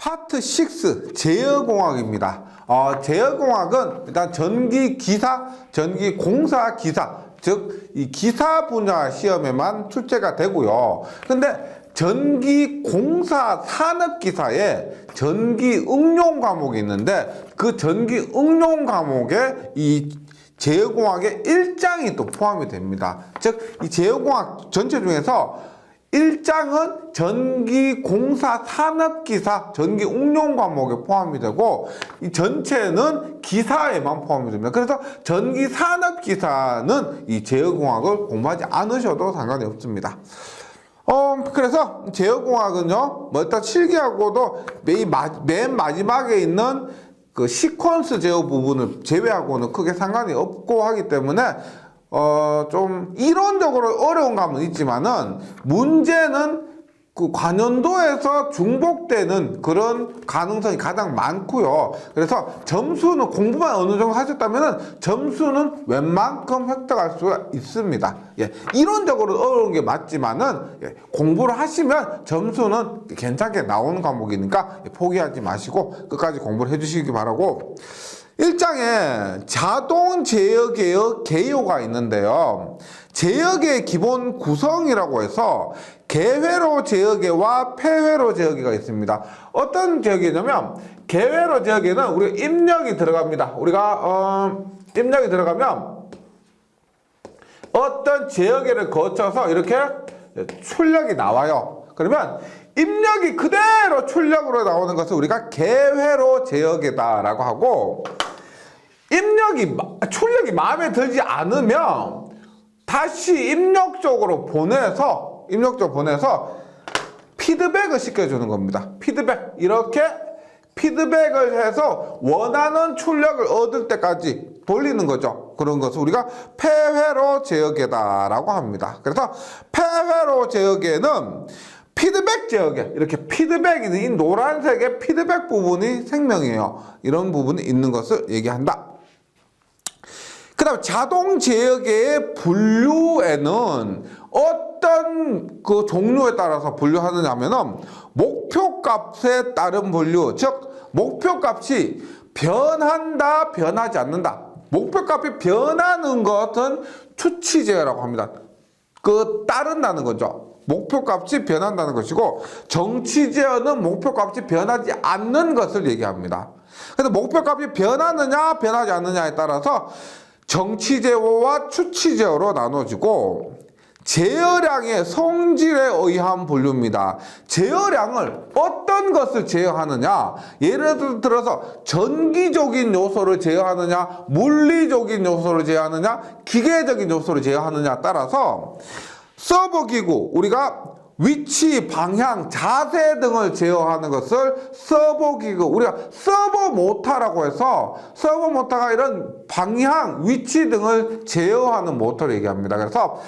파트 6 제어공학입니다. 제어공학은 일단 전기기사, 전기공사기사, 즉 이 기사 분야 시험에만 출제가 되고요. 근데 전기공사 산업기사에 전기응용 과목이 있는데 그 전기응용 과목에 이 제어공학의 1장이 또 포함이 됩니다. 즉 이 제어공학 전체 중에서 1장은 전기공사 산업기사 전기응용 과목에 포함이 되고 이 전체는 기사에만 포함이 됩니다. 그래서 전기산업기사는 이 제어공학을 공부하지 않으셔도 상관이 없습니다. 그래서 제어공학은요, 뭐 일단 실기하고도 맨 마지막에 있는 그 시퀀스 제어 부분을 제외하고는 크게 상관이 없고 하기 때문에 좀 이론적으로 어려운 감은 있지만은 문제는 그 관연도에서 중복되는 그런 가능성이 가장 많고요. 그래서 점수는 공부만 어느 정도 하셨다면은 점수는 웬만큼 획득할 수가 있습니다. 예, 이론적으로 어려운 게 맞지만은 공부를 하시면 점수는 괜찮게 나오는 과목이니까 포기하지 마시고 끝까지 공부를 해주시기 바라고. 1장에 자동 제어계의 개요가 있는데요. 제어계의 기본 구성이라고 해서 개회로 제어계와 폐회로 제어계가 있습니다. 어떤 제어계냐면 개회로 제어계는 우리가 입력이 들어갑니다. 우리가 입력이 들어가면 어떤 제어계를 거쳐서 이렇게 출력이 나와요. 그러면 입력이 그대로 출력으로 나오는 것을 우리가 개회로 제어계다라고 하고, 출력이 마음에 들지 않으면 다시 입력 쪽으로 보내서 피드백을 시켜주는 겁니다. 이렇게 피드백을 해서 원하는 출력을 얻을 때까지 돌리는 거죠. 그런 것을 우리가 폐회로 제어계다라고 합니다. 그래서 폐회로 제어계는 피드백 제어계, 이렇게 피드백이, 이 노란색의 피드백 부분이 생명이에요. 이런 부분이 있는 것을 얘기한다. 그 다음 자동 제어계의 분류에는 어떤 그 종류에 따라서 분류하느냐 하면은 목표값에 따른 분류, 즉 목표값이 변한다, 변하지 않는다. 목표값이 변하는 것은 추치 제어라고 합니다. 따른다는 거죠. 목표값이 변한다는 것이고, 정치 제어는 목표값이 변하지 않는 것을 얘기합니다. 그래서 목표값이 변하느냐 변하지 않느냐에 따라서 정치 제어와 추치 제어로 나눠지고, 제어량의 성질에 의한 분류입니다. 제어량을 어떤 것을 제어하느냐, 예를 들어서 전기적인 요소를 제어하느냐, 물리적인 요소를 제어하느냐, 기계적인 요소를 제어하느냐에 따라서 서버기구, 우리가 위치, 방향, 자세 등을 제어하는 것을 서버기구, 우리가 서버모터라고 해서 서버모터가 이런 방향, 위치 등을 제어하는 모터를 얘기합니다. 그래서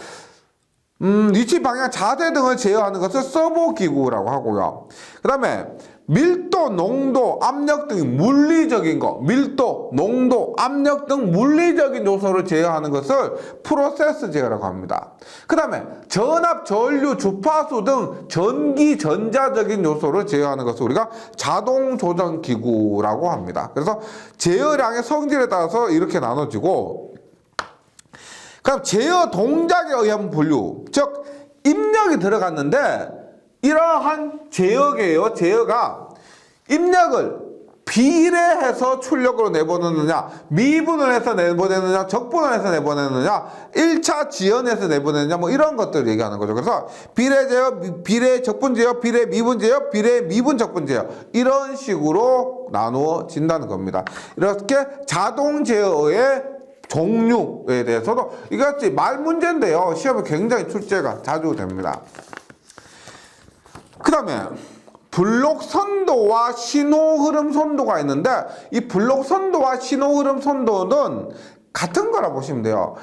위치, 방향, 자세 등을 제어하는 것을 서버기구라고 하고요. 그 다음에 밀도, 농도, 압력 등 물리적인 거, 밀도, 농도, 압력 등 물리적인 요소를 제어하는 것을 프로세스 제어라고 합니다. 그 다음에 전압, 전류, 주파수 등 전기, 전자적인 요소를 제어하는 것을 우리가 자동 조정 기구라고 합니다. 그래서 제어량의 성질에 따라서 이렇게 나눠지고, 그럼 제어 동작에 의한 분류, 즉 입력이 들어갔는데 이러한 제어계예요. 제어가 입력을 비례해서 출력으로 내보내느냐, 미분을 해서 내보내느냐, 적분을 해서 내보내느냐, 1차 지연해서 내보내느냐, 뭐 이런 것들을 얘기하는 거죠. 그래서 비례 제어, 비례 적분 제어, 비례 미분 제어, 비례 미분 적분 제어, 이런 식으로 나누어진다는 겁니다. 이렇게 자동 제어의 종류에 대해서도 이것이 말 문제인데요, 시험에 굉장히 출제가 자주 됩니다. 그 다음에 블록 선도와 신호 흐름 선도가 있는데, 이 블록 선도와 신호 흐름 선도는 같은 거라 보시면 돼요.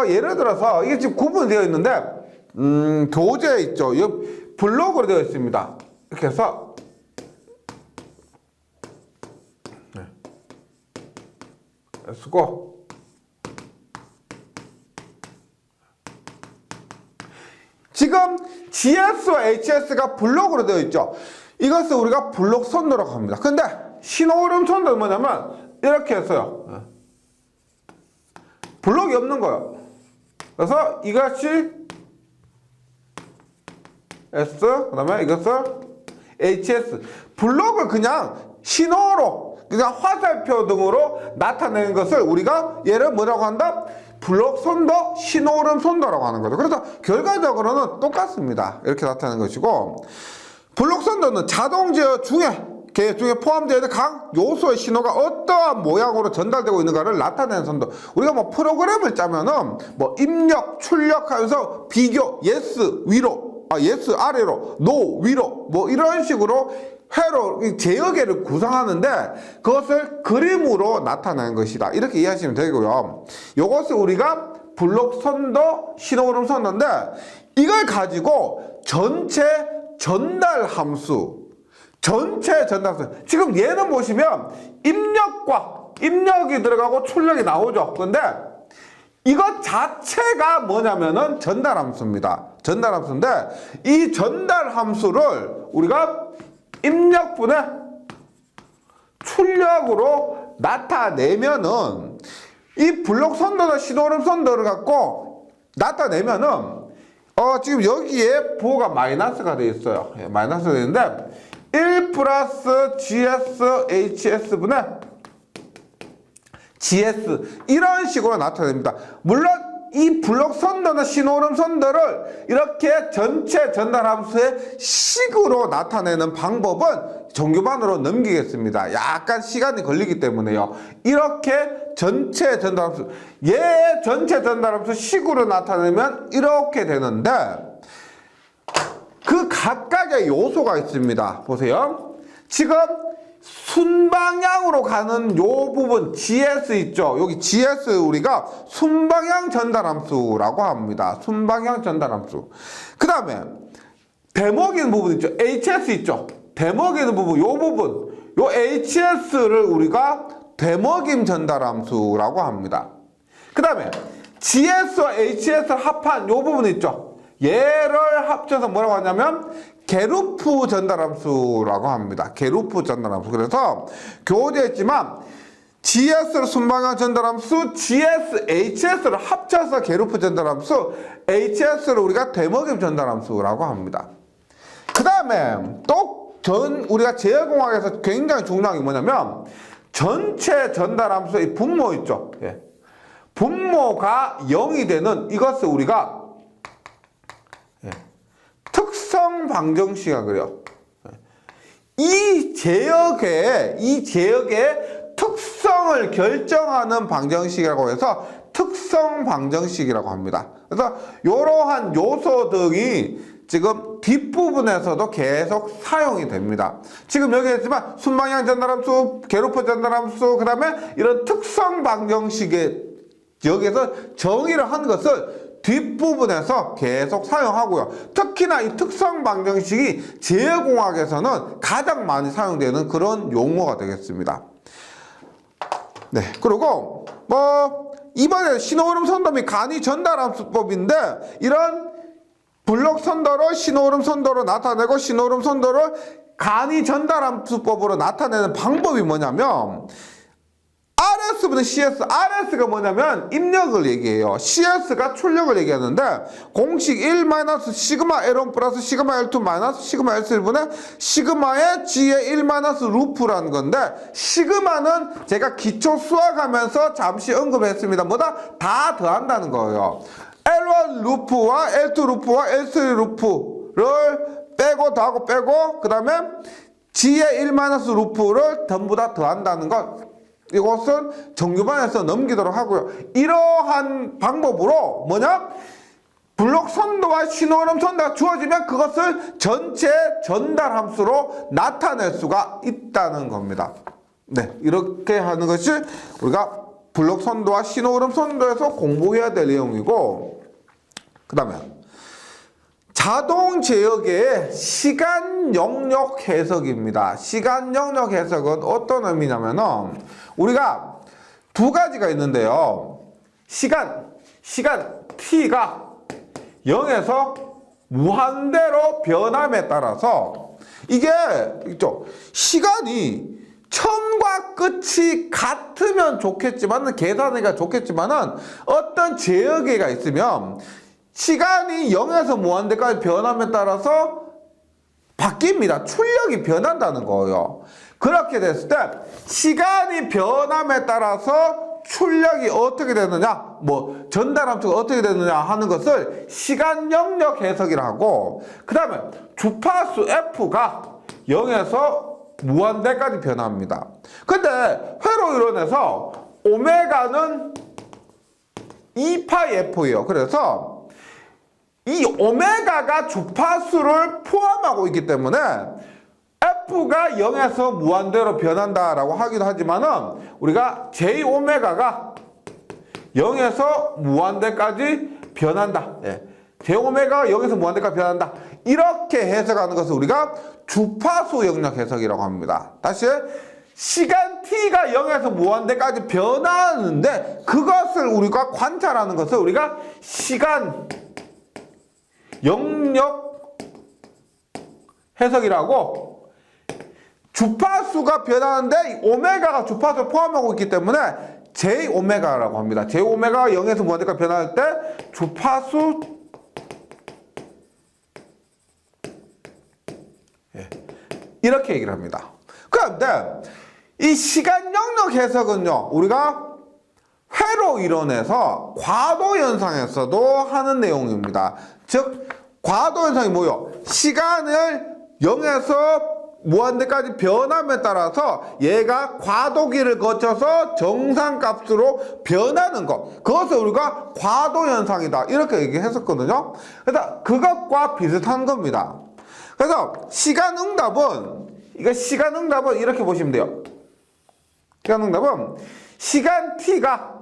예를 들어서 이게 지금 구분되어 있는데, 교재 있죠. 이 블록으로 되어 있습니다. 이렇게 해서 쓰고, 지금 GS와 HS가 블록으로 되어 있죠. 이것을 우리가 블록 선도라고 합니다. 근데 신호흐름 선도는 뭐냐면 이렇게 했어요. 블록이 없는 거예요. 그래서 이것이 S, 그 다음에 이것을 HS. 블록을 그냥 신호로, 그냥 화살표 등으로 나타내는 것을 우리가 얘를 뭐라고 한다? 블록 선도, 신호흐름 선도라고 하는 거죠. 그래서 결과적으로는 똑같습니다. 이렇게 나타내는 것이고, 블록 선도는 자동 제어 중에 포함되어 있는 각 요소의 신호가 어떠한 모양으로 전달되고 있는가를 나타내는 선도. 우리가 뭐 프로그램을 짜면은 뭐 입력, 출력하면서 비교, yes 위로, yes 아래로, no 위로, 뭐 이런 식으로 회로 제어계를 구성하는데 그것을 그림으로 나타내는 것이다. 이렇게 이해하시면 되고요. 이것을 우리가 블록 선도, 신호흐름 선도인데 이걸 가지고 전체 전달 함수, 지금 얘는 보시면 입력이 들어가고 출력이 나오죠. 근데 이것 자체가 뭐냐면은 전달 함수입니다. 전달 함수인데 이 전달 함수를 우리가 입력분의 출력으로 나타내면은 이 블록 선도나 신호흐름 선도를 갖고 나타내면은 지금 여기에 부호가 마이너스가 되어 있어요. 마이너스가 되어 있는데 1 플러스 GS HS분의 GS 이런 식으로 나타냅니다. 물론 이 블록 선도나 신호흐름 선도를 이렇게 전체 전달 함수의 식으로 나타내는 방법은 정규반으로 넘기겠습니다. 약간 시간이 걸리기 때문에요. 이렇게 전체 전달 함수, 전체 전달 함수 식으로 나타내면 이렇게 되는데 그 각각의 요소가 있습니다. 보세요. 지금 순방향으로 가는 요 부분 GS 있죠. 여기 GS 우리가 순방향 전달함수라고 합니다. 순방향 전달함수. 그 다음에 대먹이는 부분 있죠. HS 있죠. 대먹이는 부분, 요 부분, 요 HS를 우리가 대먹임 전달함수라고 합니다. 그 다음에 GS와 HS를 합한 요 부분 있죠. 얘를 합쳐서 뭐라고 하냐면 게루프 전달함수라고 합니다. 게루프 전달함수. 그래서 교재했지만 GS를 순방향 전달함수, GS, HS를 합쳐서 게루프 전달함수, HS를 우리가 대먹임 전달함수라고 합니다. 그 다음에 또 우리가 제어공학에서 굉장히 중요한 게 뭐냐면 전체 전달함수의 분모 있죠. 분모가 0이 되는 이것을 우리가 특성 방정식이라고 그래요. 이 제역의 특성을 결정하는 방정식이라고 해서 특성 방정식이라고 합니다. 그래서 이러한 요소들이 지금 뒷부분에서도 계속 사용이 됩니다. 지금 여기 했지만 순방향 전달함수, 게루프 전달함수, 그 다음에 이런 특성 방정식에 여기에서 정의를 한 것을 뒷부분에서 계속 사용하고요. 특히나 이 특성 방정식이 제어공학에서는 가장 많이 사용되는 그런 용어가 되겠습니다. 네, 그리고 이번에 신호흐름 선도 및 간이 전달함수법인데 이런 블록 선도를 신호흐름 선도로 나타내고 신호흐름 선도를 간이 전달함수법으로 나타내는 방법이 뭐냐면 RS분의 CS, RS가 뭐냐면 입력을 얘기해요. CS가 출력을 얘기하는데 공식 1 마이너스 시그마 L1 플러스 시그마 L2 마이너스 시그마 L3분의 시그마의 G의 1 마이너스 루프라는 건데 시그마는 제가 기초 수학하면서 잠시 언급했습니다. 뭐다? 다 더한다는 거예요. L1 루프와 L2 루프와 L3 루프를 빼고 더하고 빼고 그 다음에 G의 1 마이너스 루프를 전부 다 더한다는 것. 이것은 정규반에서 넘기도록 하고요. 이러한 방법으로 블록 선도와 신호흐름 선도가 주어지면 그것을 전체 전달 함수로 나타낼 수가 있다는 겁니다. 네, 이렇게 하는 것이 우리가 블록 선도와 신호흐름 선도에서 공부해야 될 내용이고, 그 다음에 자동 제어계의 시간 영역 해석입니다. 시간 영역 해석은 어떤 의미냐면은 우리가 두 가지가 있는데요. 시간 t가 0에서 무한대로 변함에 따라서 이게 있죠. 시간이 처음과 끝이 같으면 좋겠지만은 계산하기가 좋겠지만은 어떤 제어계가 있으면 시간이 0에서 무한대까지 변함에 따라서 바뀝니다. 출력이 변한다는 거예요. 그렇게 됐을 때 시간이 변함에 따라서 출력이 어떻게 되느냐, 뭐 전달함수가 어떻게 되느냐 하는 것을 시간 영역 해석이라고 하고, 그 다음에 주파수 F가 0에서 무한대까지 변합니다. 근데 회로 이론에서 오메가는 2파이 F예요. 그래서 이 오메가가 주파수를 포함하고 있기 때문에 F가 0에서 무한대로 변한다라고 하기도 하지만은 우리가 J 오메가가 0에서 무한대까지 변한다. 예. J 오메가가 0에서 무한대까지 변한다. 이렇게 해석하는 것을 우리가 주파수 영역 해석이라고 합니다. 다시 시간 t가 0에서 무한대까지 변하는데 그것을 우리가 관찰하는 것을 우리가 시간 영역 해석이라고, 주파수가 변하는데 오메가가 주파수를 포함하고 있기 때문에 J 오메가라고 합니다. J 오메가가 0에서 무한대까지 변할 때 주파수 이렇게 얘기를 합니다. 그런데 이 시간 영역 해석은요, 우리가 회로 이론에서 과도 현상에서도 하는 내용입니다. 즉 과도 현상이 뭐예요? 시간을 0에서 무한대까지 변함에 따라서 얘가 과도기를 거쳐서 정상값으로 변하는 것, 그것을 우리가 과도 현상이다 이렇게 얘기했었거든요. 그래서 그것과 비슷한 겁니다. 그래서 시간응답은 이렇게 보시면 돼요. 시간응답은 시간 t가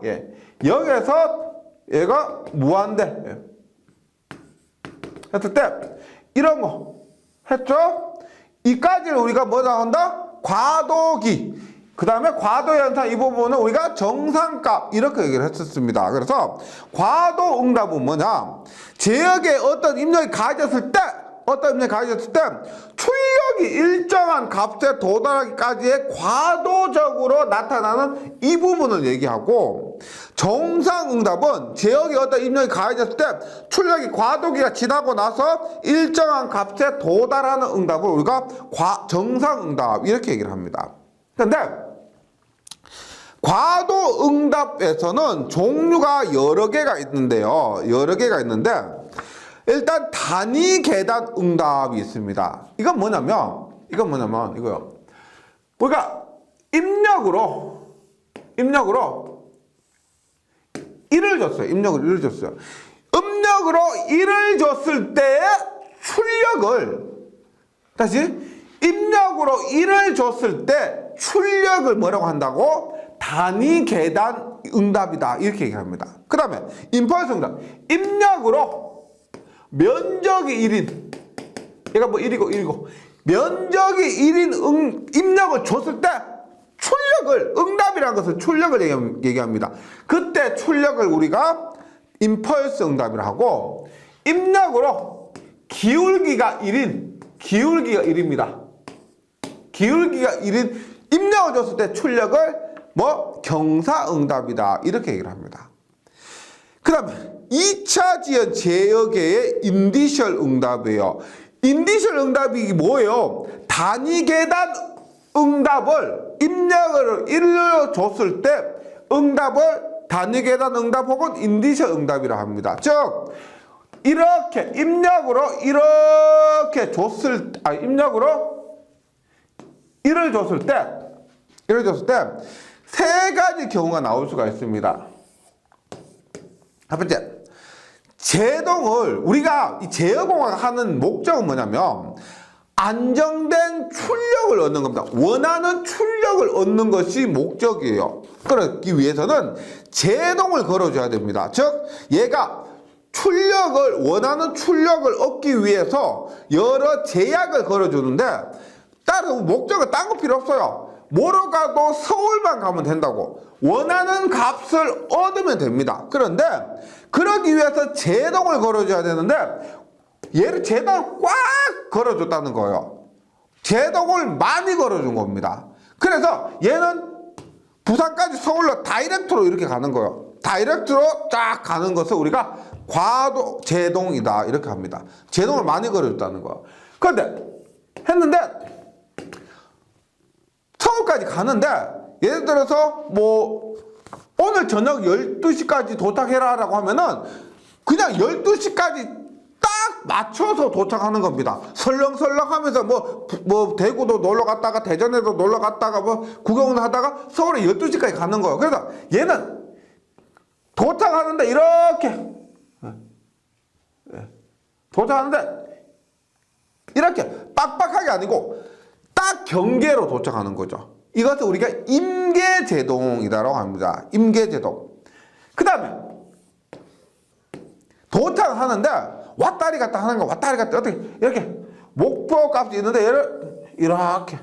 0에서 얘가 무한대 했을 때 이런 거 했죠? 이까지를 우리가 뭐라 한다? 과도기. 그 다음에 과도 현상 이 부분은 우리가 정상값 이렇게 얘기를 했었습니다. 그래서 과도 응답은 뭐냐? 제역에 어떤 입력이 가해졌을 때 출력이 일정한 값에 도달하기까지의 과도적으로 나타나는 이 부분을 얘기하고, 정상응답은 제역에 어떤 입력이 가해졌을 때 출력이 과도기가 지나고 나서 일정한 값에 도달하는 응답을 우리가 정상응답 이렇게 얘기를 합니다. 그런데 과도응답에서는 종류가 여러 개가 있는데요. 일단 단위 계단 응답이 있습니다. 이건 뭐냐면 이거요. 우리가 입력으로 1을 줬어요. 입력으로 1을 줬을 때의 출력을 뭐라고 한다고? 단위 계단 응답이다 이렇게 얘기합니다. 그 다음에 임펄스 응답. 입력으로 면적이 1인, 얘가 뭐 1이고 면적이 1인 입력을 줬을 때 응답이라는 것은 출력을 얘기합니다. 그때 출력을 우리가 임펄스 응답이라고 하고, 입력으로 기울기가 1입니다. 기울기가 1인 입력을 줬을 때 출력을 경사응답이다 이렇게 얘기를 합니다. 그 다음에 2차 지연 제어계의 인디셜 응답이에요. 인디셜 응답이 뭐예요? 단위 계단 응답을 입력을 1로 줬을 때 응답을 단위 계단 응답 혹은 인디셜 응답이라 합니다. 즉 이렇게 입력으로 1을 줬을 때 세 가지 경우가 나올 수가 있습니다. 첫 번째, 제동을 우리가 이 제어공학을 하는 목적은 뭐냐면 안정된 출력을 얻는 겁니다. 원하는 출력을 얻는 것이 목적이에요. 그러기 위해서는 제동을 걸어줘야 됩니다. 즉 얘가 원하는 출력을 얻기 위해서 여러 제약을 걸어주는데, 따로 목적은 딴 거 필요 없어요. 뭐로 가도 서울만 가면 된다고. 원하는 값을 얻으면 됩니다. 그런데 그러기 위해서 제동을 걸어줘야 되는데 얘를 제동을 꽉 걸어줬다는 거예요. 제동을 많이 걸어준 겁니다. 그래서 얘는 부산까지 서울로 다이렉트로 이렇게 가는 거예요. 다이렉트로 쫙 가는 것을 우리가 과도 제동이다 이렇게 합니다. 제동을 많이 걸어줬다는 거예요. 그런데 했는데 서울까지 가는데 예를 들어서 뭐 오늘 저녁 12시까지 도착해라 라고 하면은 그냥 12시까지 딱 맞춰서 도착하는 겁니다. 설렁설렁 하면서 뭐 대구도 놀러 갔다가 대전에도 놀러 갔다가 뭐 구경을 하다가 서울에 12시까지 가는 거예요. 그래서 얘는 도착하는데 이렇게 도착하는데 이렇게 빡빡하게 아니고 딱 경계로 도착하는 거죠. 이것을 우리가 임계제동이라고 합니다. 임계제동. 그 다음에 도착하는데 왔다리 갔다 하는 거, 왔다리 갔다 어떻게 이렇게 목표 값이 있는데 얘를 이렇게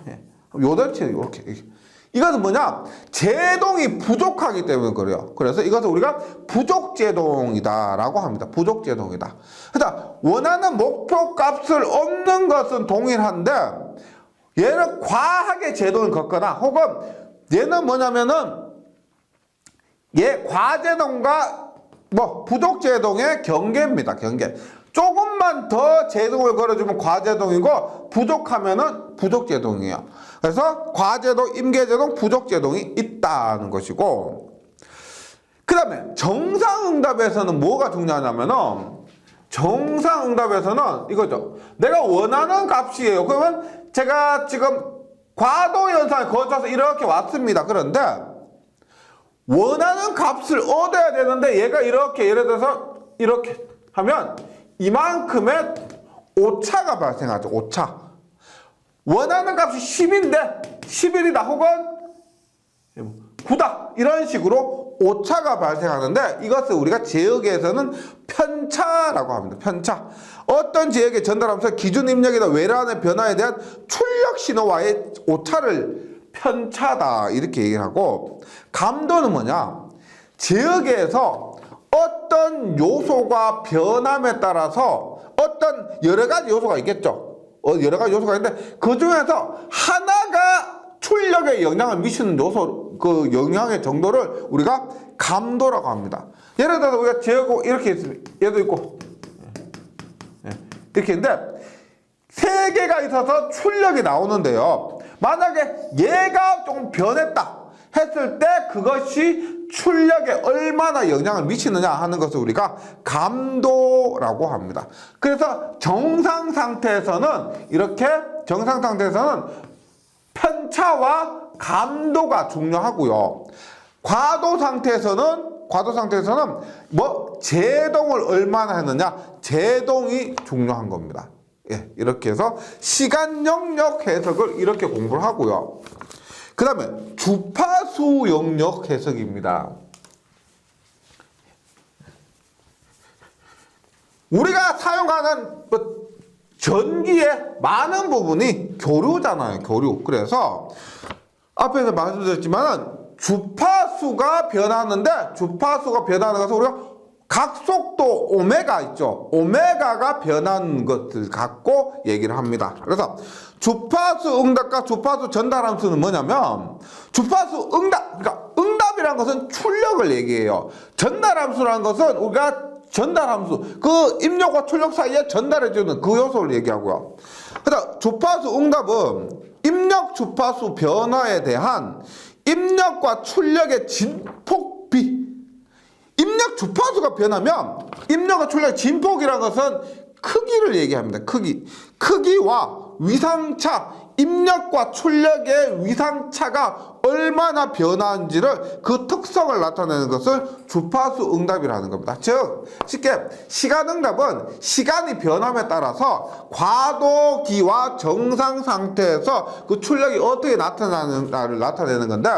요덜치 이렇게 이것은 뭐냐? 제동이 부족하기 때문에 그래요. 그래서 이것을 우리가 부족제동이다라고 합니다. 부족제동이다. 그래서 원하는 목표 값을 얻는 것은 동일한데 얘는 과하게 제동을 걷거나 혹은 얘는 뭐냐면은 얘 과제동과 뭐 부족제동의 경계입니다. 경계. 조금만 더 제동을 걸어주면 과제동이고 부족하면은 부족제동이에요. 그래서 과제동, 임계제동, 부족제동이 있다는 것이고 그 다음에 정상응답에서는 뭐가 중요하냐면은 정상응답에서는 이거죠. 내가 원하는 값이에요. 그러면 제가 지금 과도연산을 거쳐서 이렇게 왔습니다. 그런데 원하는 값을 얻어야 되는데 얘가 이렇게 예를 들어서 이렇게 하면 이만큼의 오차가 발생하죠. 오차. 원하는 값이 10인데 11이다 혹은 9다 이런 식으로 오차가 발생하는데 이것을 우리가 제역에서는 편차라고 합니다. 편차. 어떤 제역에 전달하면서 기준 입력이나 외란의 변화에 대한 출력 신호와의 오차를 편차다 이렇게 얘기를 하고 감도는 뭐냐? 제역에서 어떤 요소가 변함에 따라서 어떤 여러 가지 요소가 있겠죠. 여러 가지 요소가 있는데 그 중에서 하나가 출력에 영향을 미치는 요소, 그 영향의 정도를 우리가 감도라고 합니다. 예를 들어서 우리가 제하고 이렇게 있습니다. 얘도 있고 이렇게 있는데 세 개가 있어서 출력이 나오는데요. 만약에 얘가 조금 변했다 했을 때 그것이 출력에 얼마나 영향을 미치느냐 하는 것을 우리가 감도라고 합니다. 그래서 정상 상태에서는 이렇게 정상 상태에서는 편차와 감도가 중요하고요. 과도 상태에서는 뭐 제동을 얼마나 했느냐 제동이 중요한 겁니다. 예, 이렇게 해서 시간 영역 해석을 이렇게 공부를 하고요. 그 다음에 주파수 영역 해석입니다. 우리가 사용하는 전기의 많은 부분이 교류잖아요. 교류. 그래서 앞에서 말씀드렸지만 주파수가 변하는데 주파수가 변하는 것은 우리가 각속도 오메가 있죠. 오메가가 변하는 것을 갖고 얘기를 합니다. 그래서 주파수 응답과 주파수 전달 함수는 뭐냐면 주파수 응답, 그러니까 응답이라는 것은 출력을 얘기해요. 전달 함수라는 것은 우리가 전달 함수, 그 입력과 출력 사이에 전달해주는 그 요소를 얘기하고요. 그래서 주파수 응답은 입력 주파수 변화에 대한 입력과 출력의 진폭비. 입력 주파수가 변하면 입력과 출력의 진폭이라는 것은 크기를 얘기합니다. 크기와 위상차, 입력과 출력의 위상차가 얼마나 변하는지를 그 특성을 나타내는 것을 주파수 응답이라는 겁니다. 즉 쉽게 시간 응답은 시간이 변함에 따라서 과도기와 정상 상태에서 그 출력이 어떻게 나타나는가를 나타내는 건데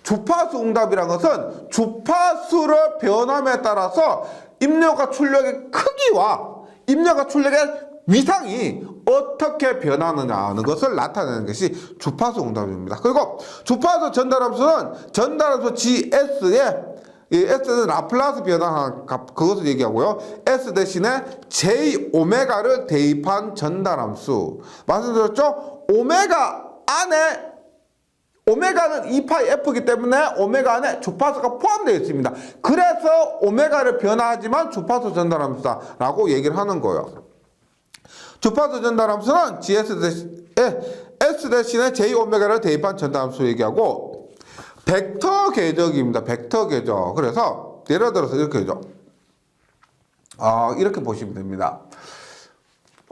주파수 응답이란 것은 주파수의 변함에 따라서 입력과 출력의 크기와 입력과 출력의 위상이 어떻게 변하느냐 하는 것을 나타내는 것이 주파수 응답입니다. 그리고 주파수 전달함수는 전달함수 GS에 이 S는 라플라스 변화한 값, 그것을 얘기하고요. S 대신에 J 오메가를 대입한 전달함수. 말씀드렸죠? 오메가 안에, 오메가는 2파이 F이기 때문에 오메가 안에 주파수가 포함되어 있습니다. 그래서 오메가를 변화하지만 주파수 전달함수다라고 얘기를 하는 거예요. 주파수 전달함수는 S 대신에 J 오메가를 대입한 전달함수 얘기하고, 벡터 궤적입니다. 벡터 궤적. 그래서 예를 들어서 이렇게 죠. 이렇게 보시면 됩니다.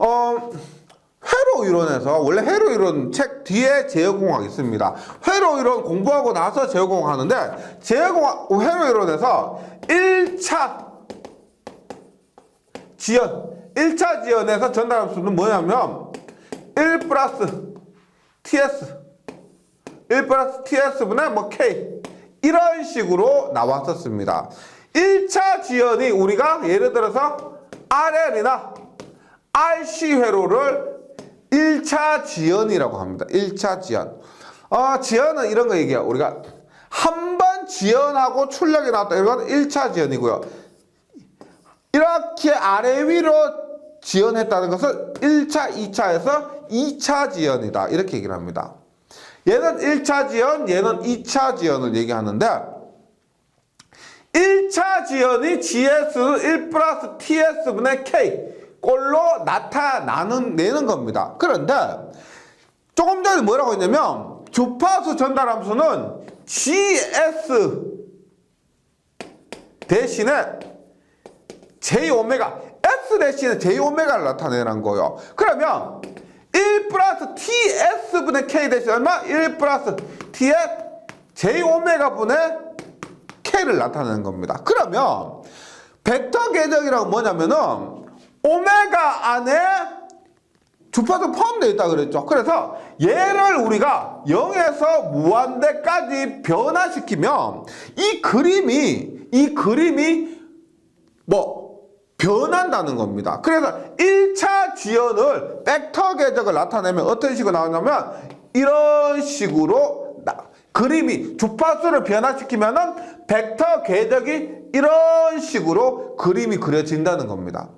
회로 이론에서, 원래 회로 이론 책 뒤에 제어공학 있습니다. 회로 이론 공부하고 나서 제어공학 하는데, 회로 이론에서 1차 지연에서 전달함수는 뭐냐면 1 플러스 TS분의 뭐 K, 이런 식으로 나왔었습니다. 1차 지연이 우리가 예를 들어서 RL이나 RC 회로를 1차 지연이라고 합니다. 1차 지연. 지연은 이런 거 얘기해요. 우리가 한 번 지연하고 출력이 나왔다. 이건 1차 지연이고요. 이렇게 아래 위로 지연했다는 것은 1차, 2차에서 2차 지연이다. 이렇게 얘기를 합니다. 얘는 1차 지연, 얘는 2차 지연을 얘기하는데, 1차 지연이 GS는 1 플러스 TS분의 K 꼴로 내는 겁니다. 그런데 조금 전에 뭐라고 했냐면 주파수 전달함수는 GS 대신에 J오메가, S 대신에 J오메가를 나타내라는 거예요. 그러면 1 플러스 TS분의 K 대신 얼마? 1 플러스 T의 J오메가분의 K를 나타내는 겁니다. 그러면 벡터 궤적이라고 뭐냐면은 오메가 안에 주파수 포함되어 있다 그랬죠. 그래서 얘를 우리가 0에서 무한대까지 변화시키면 이 그림이 변한다는 겁니다. 그래서 1차 지연을 벡터 궤적을 나타내면 어떤 식으로 나오냐면 이런 식으로 그림이 주파수를 변화시키면은 벡터 궤적이 이런 식으로 그림이 그려진다는 겁니다.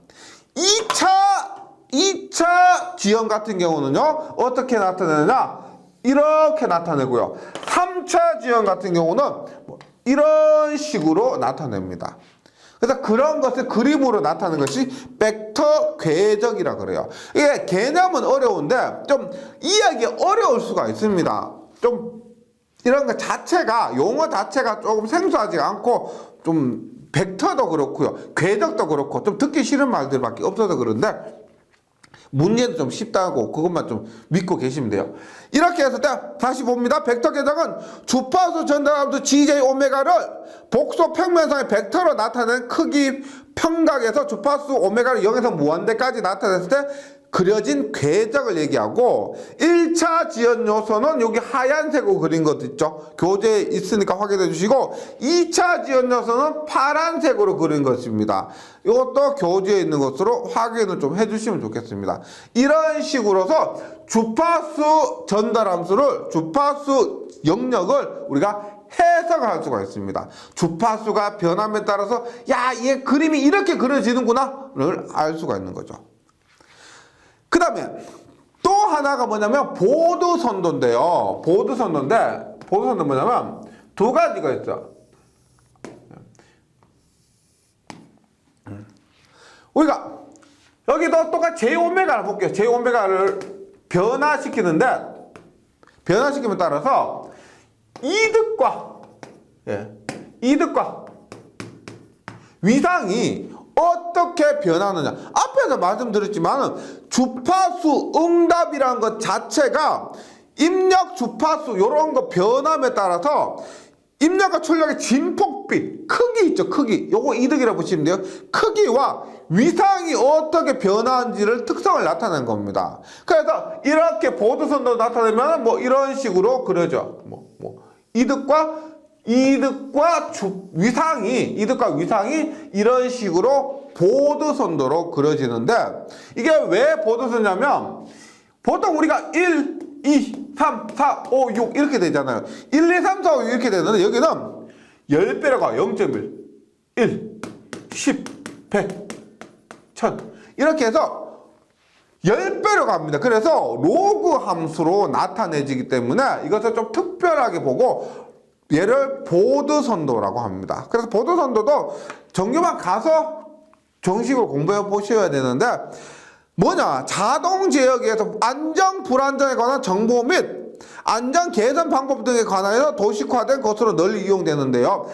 2차 지연 같은 경우는요, 어떻게 나타내느냐? 이렇게 나타내고요. 3차 지연 같은 경우는 이런 식으로 나타냅니다. 그래서 그런 것을 그림으로 나타내는 것이 벡터 궤적이라 그래요. 이게 개념은 어려운데 좀 이해하기 어려울 수가 있습니다. 좀 이런 것 자체가, 용어 자체가 조금 생소하지 않고 좀 벡터도 그렇고요, 궤적도 그렇고 좀 듣기 싫은 말들밖에 없어서 그런데 문제는 좀 쉽다고 그것만 좀 믿고 계시면 돼요. 이렇게 해서 다시 봅니다. 벡터 궤적은 주파수 전달함수 GJ 오메가를 복소 평면상의 벡터로 나타낸 크기 평각에서 주파수 오메가를 0에서 무한대까지 나타냈을 때 그려진 궤적을 얘기하고, 1차 지연 요소는 여기 하얀색으로 그린 것 있죠. 교재에 있으니까 확인해 주시고, 2차 지연 요소는 파란색으로 그린 것입니다. 이것도 교재에 있는 것으로 확인을 좀 해주시면 좋겠습니다. 이런 식으로서 주파수 전달함수를, 주파수 영역을 우리가 해석을 할 수가 있습니다. 주파수가 변함에 따라서 얘 그림이 이렇게 그려지는구나를 알 수가 있는 거죠. 그 다음에 또 하나가 뭐냐면 보드선도인데요. 보드선도인데 뭐냐면 두 가지가 있어. 우리가 여기도 똑같이 J오메가를 볼게요. J오메가를 변화시키면 따라서 이득과 위상이 어떻게 변하느냐. 앞에서 말씀드렸지만 주파수 응답이라는 것 자체가 입력 주파수 이런 거 변함에 따라서 입력과 출력의 진폭비, 크기 있죠, 크기. 요거 이득이라고 보시면 돼요. 크기와 위상이 어떻게 변하는지를 특성을 나타낸 겁니다. 그래서 이렇게 보드선도 나타내면 이런 식으로 그려져. 이득과 위상이 이런 식으로 보드선도로 그려지는데, 이게 왜 보드선도냐면 보통 우리가 1, 2, 3, 4, 5, 6 이렇게 되잖아요. 1, 2, 3, 4, 5 이렇게 되는데 여기는 10배라고 0.1, 1, 10, 100, 1000 이렇게 해서 10배로 갑니다. 그래서 로그 함수로 나타내지기 때문에 이것을 좀 특별하게 보고 얘를 보드선도라고 합니다. 그래서 보드선도도 정규만 가서 정식으로 공부해 보셔야 되는데 뭐냐, 자동 제어기에서 안정 불안정에 관한 정보 및 안전 개선 방법 등에 관하여 도식화된 것으로 널리 이용되는데요.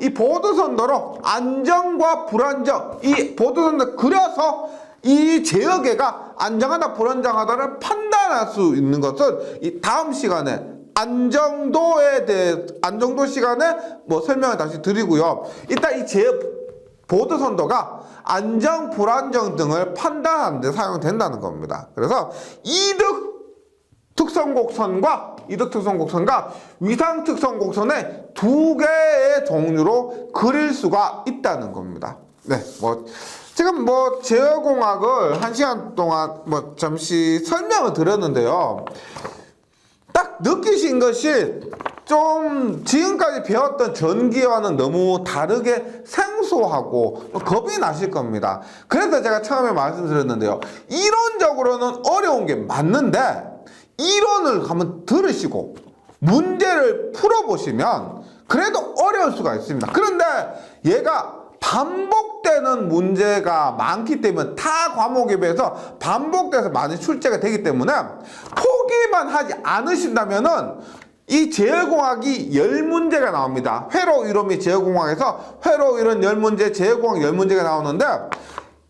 이 보드선도로 안정과 불안정, 이 보드선도 그려서 이 제어계가 안정하다 불안정하다를 판단할 수 있는 것은 이 다음 시간에 안정도에 대해 안정도 시간에 뭐 설명을 다시 드리고요. 일단 이 보드선도가 안정 불안정 등을 판단하는 데 사용된다는 겁니다. 그래서 이득 특성곡선과 이득 특성곡선과 위상 특성곡선의 두 개의 종류로 그릴 수가 있다는 겁니다. 네, 뭐 지금 뭐 제어공학을 1시간 동안 뭐 잠시 설명을 드렸는데요. 딱 느끼신 것이 좀 지금까지 배웠던 전기와는 너무 다르게 생소하고 겁이 나실 겁니다. 그래서 제가 처음에 말씀드렸는데요. 이론적으로는 어려운 게 맞는데 이론을 한번 들으시고 문제를 풀어보시면 그래도 어려울 수가 있습니다. 그런데 얘가 반복되는 문제가 많기 때문에 타 과목에 비해서 반복돼서 많이 출제가 되기 때문에 포기만 하지 않으신다면은 이 제어공학이 10문제가 나옵니다. 회로 이론 및 제어공학에서 회로 이론 10문제, 제어공학 10문제가 나오는데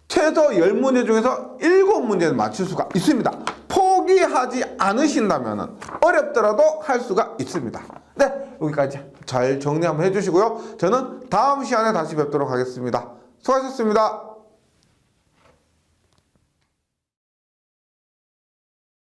최소 10문제 중에서 7문제는 맞출 수가 있습니다. 포기하지 않으신다면 어렵더라도 할 수가 있습니다. 네, 여기까지 잘 정리 한번 해주시고요. 저는 다음 시간에 다시 뵙도록 하겠습니다. 수고하셨습니다.